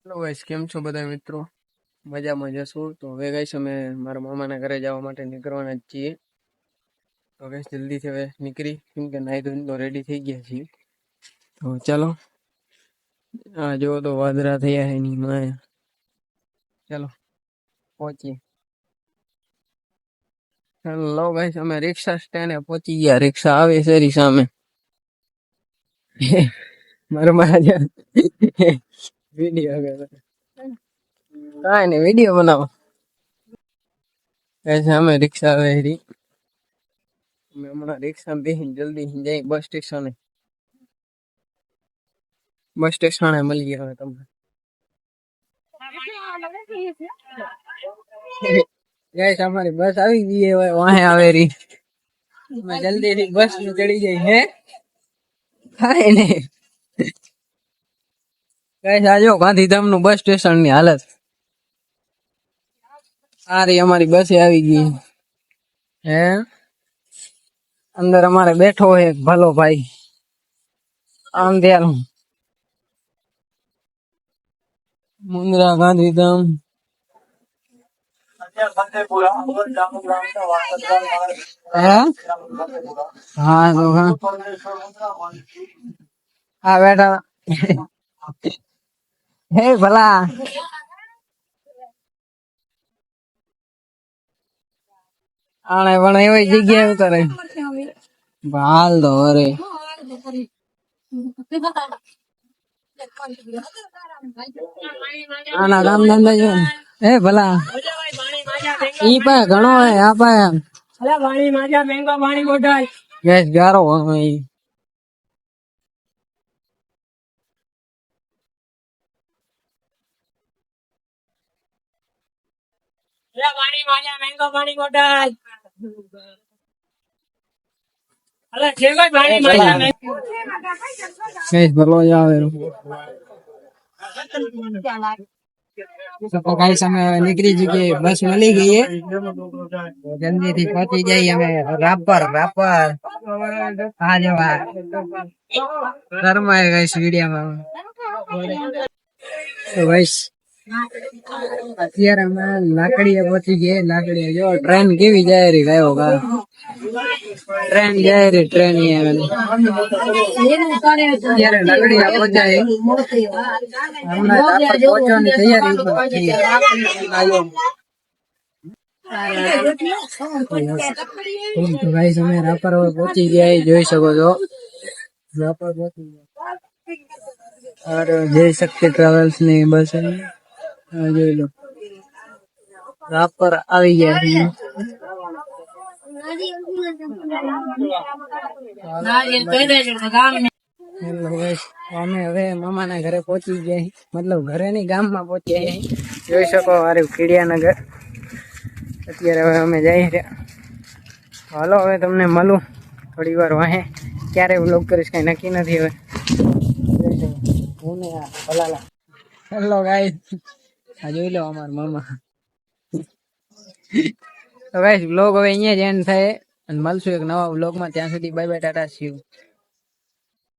Hello guys, કેમ છો બધા મિત્રો? મજામાં જશો તો હવે ગાઈસ અમે મારા મામાના ઘરે જવા માટે નીકળવાના જ છીએ. તો ગાઈસ જલ્દીથી હવે નીકળી, કેમ કે નાઈ ધોઈને તો રેડી થઈ ગયા છીએ. તો ચાલો, આ જો તો વાદળા થયા એની માં. ચાલો પહોંચીએ. હેલો ગાઈસ, અમે રિક્ષા સ્ટેન્ડે પહોંચી ગયા. રિક્ષા આવે છે એરી સામે. મારો મહારાજ વિડીયો કાંઈ નહીં, વિડીયો બનાવો. ગાઈસ અમે રિક્ષા આવે એરી. અમે હમણાં રિક્ષામાં બેસીને જલ્દી જઈ બસ સ્ટેશને. બસ સ્ટેશને મળી ગયા હવે તમને. ગાઈસ અમારી બસ આવી ગઈ હવે વાહે આવેરી. અમે જલ્દી થી બસ માં ચડી જઈ. હે કાંઈ નહીં ગાઈસ, આજો ગાંધીધામ નું બસ સ્ટેશન ની હાલત. આ રહી અમારી બસ આવી ગઈ. હે અંદર અમારે બેઠો હોય એક ભલો ભાઈ આમ ધ્યાન મુંદ્રા ગાંધીધામ. હે હા તો હા બેઠા. હે ભલા આણે પણ એવી જગ્યાએ ઉતારે હાલ તો અરે આના કામ ધંધા જો. હે ભલા ઈ પા ઘણો હે આ પા અલા પાણી માજા મેંગો પાણી બોટલ ગેસ ગારો ઈ અલા પાણી માજા મેંગો પાણી બોટલ અલા જેગો પાણી માજા ગેસ ભલો આવે. તો ગાઈસ અમે નીકળી ચુકી, બસ મળી ગઈ. જલ્દી થી પહોંચી જાય અમે રાપર. હા જો ઘરમાં ગાઈસ વિડીયોમાં. તો ગાઈસ અત્યારે અમે લાકડીએ પહોંચી ગયા. લાકડીએ જો ટ્રેન કેવી જાય રહી ગયો કા ટ્રેન જાય રહી. ટ્રેન અત્યારે લાકડીએ પહોંચાય. હમણાં પહોંચવાની તૈયારી. તો ગાઈસ અમે રાપર પહોંચી ગયા, જોઈ શકો છો. રાપર પહોંચી ગયા. જય શક્તિ ટ્રાવેલ્સ ની બસ જોઈ લો. રાપર આવી ગયા છીએ. અમે હવે મામાના ઘરે પહોંચી ગયા, મતલબ ઘરે ની ગામમાં પહોંચ્યા. જોઈ શકો મારું ખીડિયાનગર. અત્યારે હવે અમે જઈ રહ્યા. હાલો હવે તમને મળું થોડી વાર વાહે. ક્યારે વ્લોગ કરીશ કઈ નક્કી નથી હવે. હેલો ગાઈસ, આ જોઈ લો અમારા મામા. તો ગાઈસ વ્લોગ હવે અહીંયા જ એન્ડ થાય અને મળશું એક નવા વ્લોગમાં. ત્યાં સુધી bye bye, Tata C you.